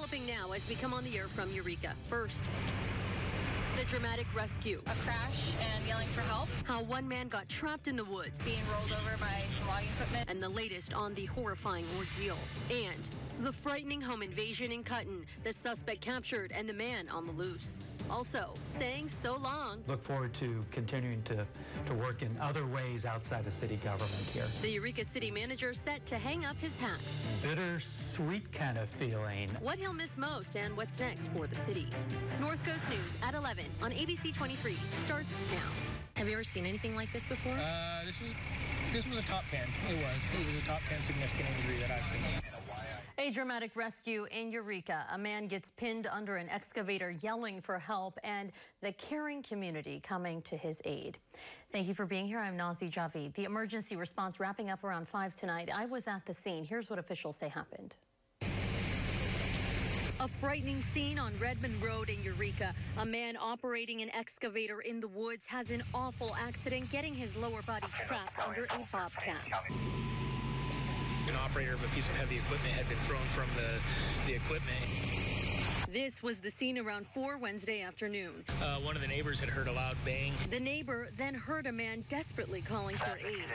developing now as we come on the air from Eureka. First, the dramatic rescue. A crash and yelling for help. How one man got trapped in the woods. Being rolled over by some logging equipment. And the latest on the horrifying ordeal. And the frightening home invasion in Cutton. The suspect captured and the man on the loose. Also, saying so long. Look forward to continuing to work in other ways outside of city government here. The Eureka City Manager set to hang up his hat. Bittersweet kind of feeling. What he'll miss most and what's next for the city. North Coast News at 11 on ABC 23 starts now. Have you ever seen anything like this before? This was a top 10. It was a top 10 significant injury that I've seen. A dramatic rescue in Eureka. A man gets pinned under an excavator yelling for help and the caring community coming to his aid. Thank you for being here. I'm Nazi Javid. The emergency response wrapping up around 5 tonight. I was at the scene. Here's what officials say happened. A frightening scene on Redmond Road in Eureka. A man operating an excavator in the woods has an awful accident, getting his lower body trapped under a bobcat. An operator of a piece of heavy equipment had been thrown from the equipment. This was the scene around 4 Wednesday afternoon. One of the neighbors had heard a loud bang. The neighbor then heard a man desperately calling for aid.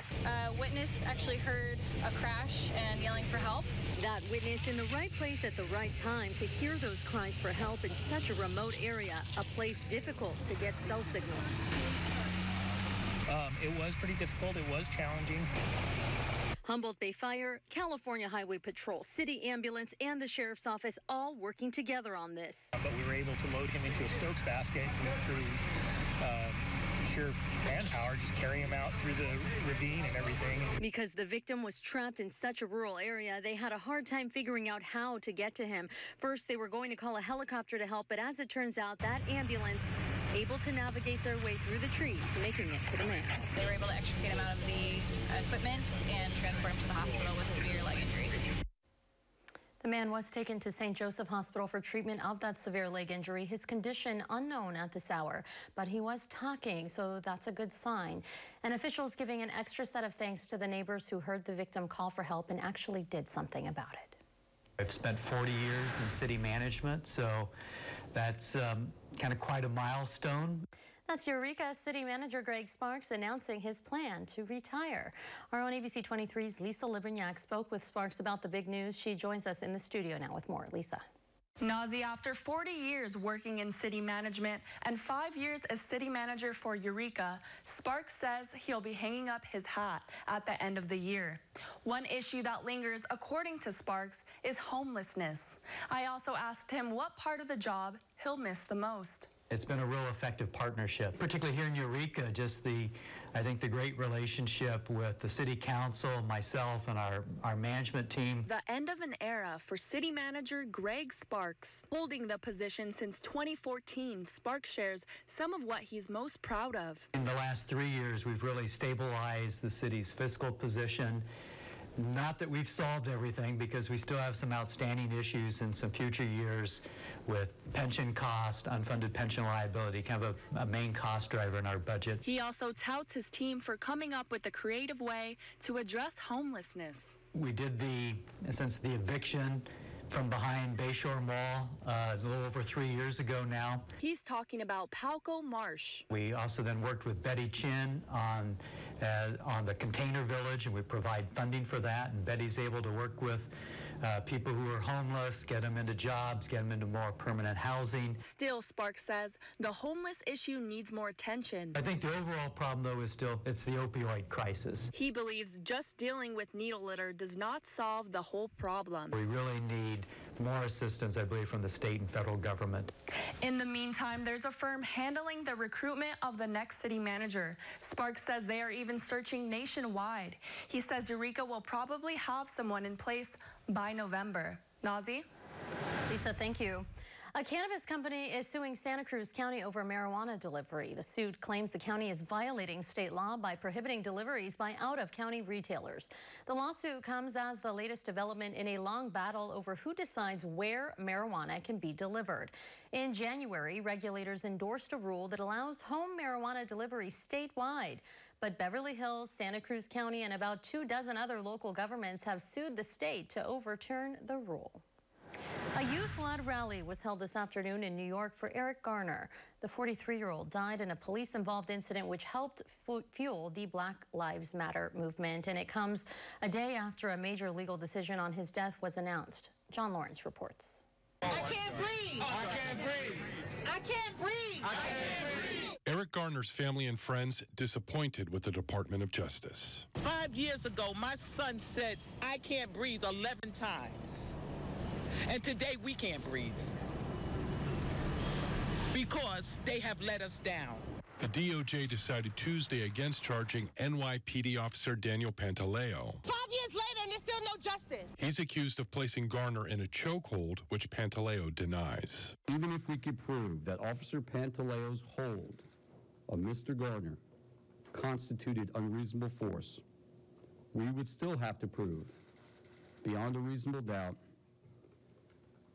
Witness actually heard a crash and yelling for help. That witness in the right place at the right time to hear those cries for help in such a remote area, a place difficult to get cell signal. It was pretty difficult. It was challenging. Humboldt Bay Fire, California Highway Patrol, City Ambulance, and the Sheriff's Office all working together on this. But we were able to load him into a Stokes basket and through sheer manpower, just carry him out through the ravine and everything. Because the victim was trapped in such a rural area, they had a hard time figuring out how to get to him. First, they were going to call a helicopter to help, but as it turns out, that ambulance able to navigate their way through the trees, making it to the man. They were able to extricate him out of the equipment and transport him to the hospital with severe leg injury. The man was taken to St. Joseph Hospital for treatment of that severe leg injury. His condition unknown at this hour, but he was talking, so that's a good sign. And officials giving an extra set of thanks to the neighbors who heard the victim call for help and actually did something about it. I've spent 40 years in city management, so that's kind of quite a milestone. That's Eureka City Manager Greg Sparks announcing his plan to retire. Our own ABC 23's Lisa Librignac spoke with Sparks about the big news. She joins us in the studio now with more. Lisa. Nazi, after 40 years working in city management and 5 years as city manager for Eureka, Sparks says he'll be hanging up his hat at the end of the year. One issue that lingers, according to Sparks, is homelessness. I also asked him what part of the job he'll miss the most. It's been a real effective partnership, particularly here in Eureka, just I think the great relationship with the city council, myself, and our management team. The end of an era for city manager Greg Sparks. Holding the position since 2014, Sparks shares some of what he's most proud of. In the last 3 years, we've really stabilized the city's fiscal position. Not that we've solved everything, because we still have some outstanding issues in some future years with pension cost, unfunded pension liability, kind of a main cost driver in our budget. He also touts his team for coming up with a creative way to address homelessness. We did in a sense, the eviction from behind Bayshore Mall a little over 3 years ago now. He's talking about Palco Marsh. We also then worked with Betty Chin on the container village, and we provide funding for that, and Betty's able to work with people who are homeless, get them into jobs, get them into more permanent housing. Still, Sparks says the homeless issue needs more attention. I think the overall problem, though, is still it's the opioid crisis. He believes just dealing with needle litter does not solve the whole problem. We really need more assistance, I believe, from the state and federal government. In the meantime, there's a firm handling the recruitment of the next city manager. Sparks says they are even searching nationwide. He says Eureka will probably have someone in place by November. Nazi? Lisa, thank you. A cannabis company is suing Santa Cruz County over marijuana delivery. The suit claims the county is violating state law by prohibiting deliveries by out-of-county retailers. The lawsuit comes as the latest development in a long battle over who decides where marijuana can be delivered. In January, regulators endorsed a rule that allows home marijuana delivery statewide. But Beverly Hills, Santa Cruz County, and about 24 other local governments have sued the state to overturn the rule. A youth lunch sad rally was held this afternoon in New York for Eric Garner. The 43-year-old died in a police-involved incident which helped fuel the Black Lives Matter movement, and it comes a day after a major legal decision on his death was announced. John Lawrence reports. I can't breathe. I can't breathe. I can't breathe. I can't breathe. Eric Garner's family and friends disappointed with the Department of Justice. 5 years ago, my son said, I can't breathe 11 times. And today we can't breathe. Because they have let us down. The DOJ decided Tuesday against charging NYPD officer Daniel Pantaleo. 5 years later and there's still no justice. He's accused of placing Garner in a chokehold, which Pantaleo denies. Even if we could prove that Officer Pantaleo's hold of Mr. Garner constituted unreasonable force, we would still have to prove, beyond a reasonable doubt,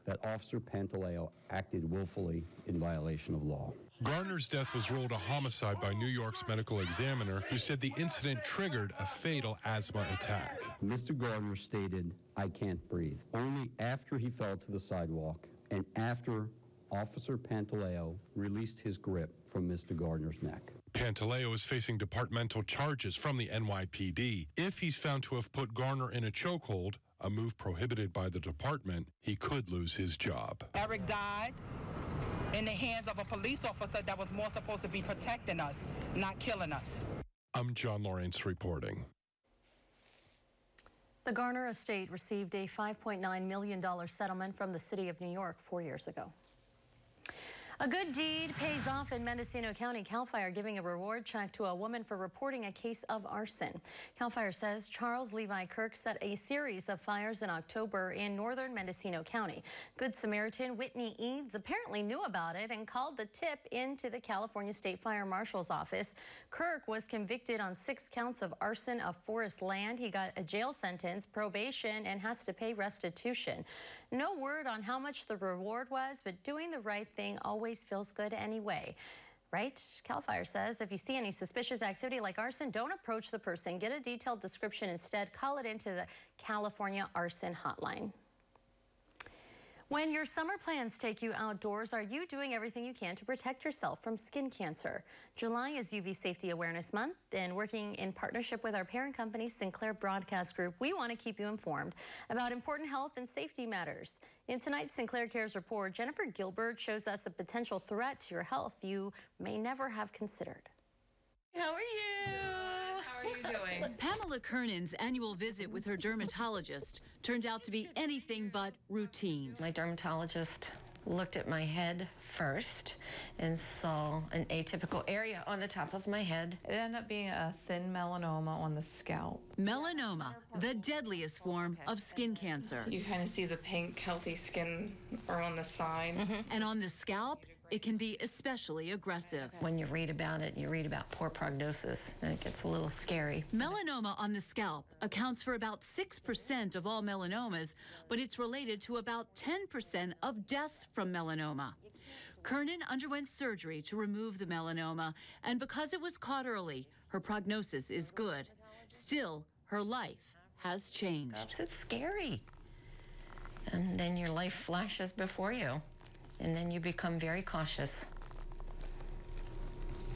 that Officer Pantaleo acted willfully in violation of law. Garner's death was ruled a homicide by New York's medical examiner, who said the incident triggered a fatal asthma attack. Mr. Garner stated, I can't breathe, only after he fell to the sidewalk and after Officer Pantaleo released his grip from Mr. Garner's neck. Pantaleo is facing departmental charges from the NYPD. If he's found to have put Garner in a chokehold, a move prohibited by the department, he could lose his job. Eric died in the hands of a police officer that was more supposed to be protecting us, not killing us. I'm John Lawrence reporting. The Garner estate received a $5.9 million settlement from the city of New York 4 years ago. A good deed pays off in Mendocino County. CAL FIRE giving a reward check to a woman for reporting a case of arson. CAL FIRE says Charles Levi Kirk set a series of fires in October in northern Mendocino County. Good Samaritan Whitney Eads apparently knew about it and called the tip into the California State Fire Marshal's office. Kirk was convicted on 6 counts of arson of forest land. He got a jail sentence, probation, and has to pay restitution. No word on how much the reward was, but doing the right thing always feels good anyway. Right? CAL FIRE says if you see any suspicious activity like arson, don't approach the person. Get a detailed description instead. Call it into the California Arson Hotline. When your summer plans take you outdoors, are you doing everything you can to protect yourself from skin cancer? July is UV Safety Awareness Month, and working in partnership with our parent company, Sinclair Broadcast Group, we want to keep you informed about important health and safety matters. In tonight's Sinclair Cares report, Jennifer Gilbert shows us a potential threat to your health you may never have considered. How are you? How are you doing? Pamela Kernan's annual visit with her dermatologist turned out to be anything but routine. My dermatologist looked at my head first and saw an atypical area on the top of my head. It ended up being a thin melanoma on the scalp. Melanoma, the deadliest form of skin cancer. You kind of see the pink, healthy skin or on the sides. And on the scalp, it can be especially aggressive. When you read about it, you read about poor prognosis, and it gets a little scary. Melanoma on the scalp accounts for about 6% of all melanomas, but it's related to about 10% of deaths from melanoma. Kernan underwent surgery to remove the melanoma, and because it was caught early, her prognosis is good. Still, her life has changed. It's scary. And then your life flashes before you. And then you become very cautious.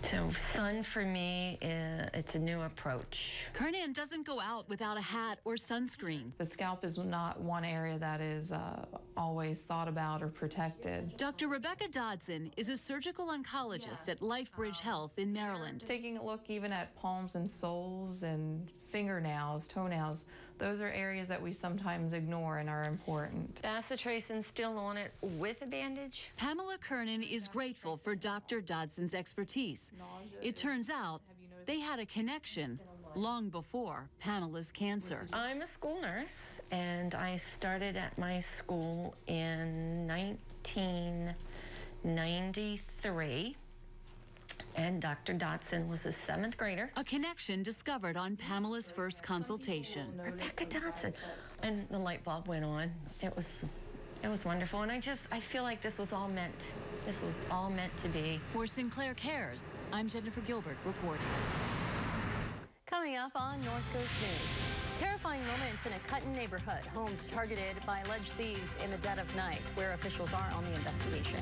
So sun for me, it's a new approach. Kernan doesn't go out without a hat or sunscreen. The scalp is not one area that is always thought about or protected. Dr. Rebecca Dodson is a surgical oncologist at LifeBridge Health in Maryland. Taking a look even at palms and soles and fingernails, toenails, those are areas that we sometimes ignore and are important. Bacitracin still on it with a bandage. Pamela Kernan is grateful for Dr. Dodson's expertise. It turns out they had a connection long before Pamela's cancer. I'm a school nurse, and I started at my school in 1993. And Dr. Dodson was a 7th grader. A connection discovered on Pamela's first consultation. Rebecca Dodson. And the light bulb went on. It was wonderful. And I feel like this was all meant to be. For Sinclair Cares, I'm Jennifer Gilbert reporting. Coming up on North Coast News. Terrifying moments in a Cutton neighborhood. Homes targeted by alleged thieves in the dead of night, where officials are on the investigation.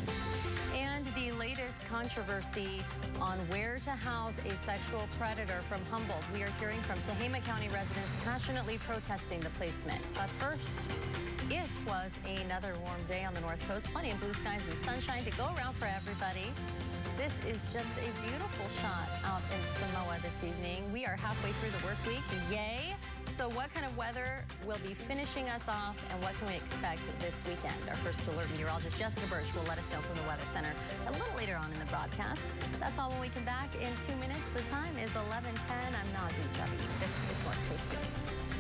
And the latest controversy on where to house a sexual predator from Humboldt. We are hearing from Tehama County residents passionately protesting the placement. But first, it was another warm day on the North Coast. Plenty of blue skies and sunshine to go around for everybody. This is just a beautiful shot out in Samoa this evening. We are halfway through the work week. Yay! So what kind of weather will be finishing us off, and what can we expect this weekend? Our first alert meteorologist Jessica Birch will let us know from the Weather Center a little later on in the broadcast. That's all when we come back in 2 minutes. The time is 11:10. I'm Nazi Chubby. This is North Coast News.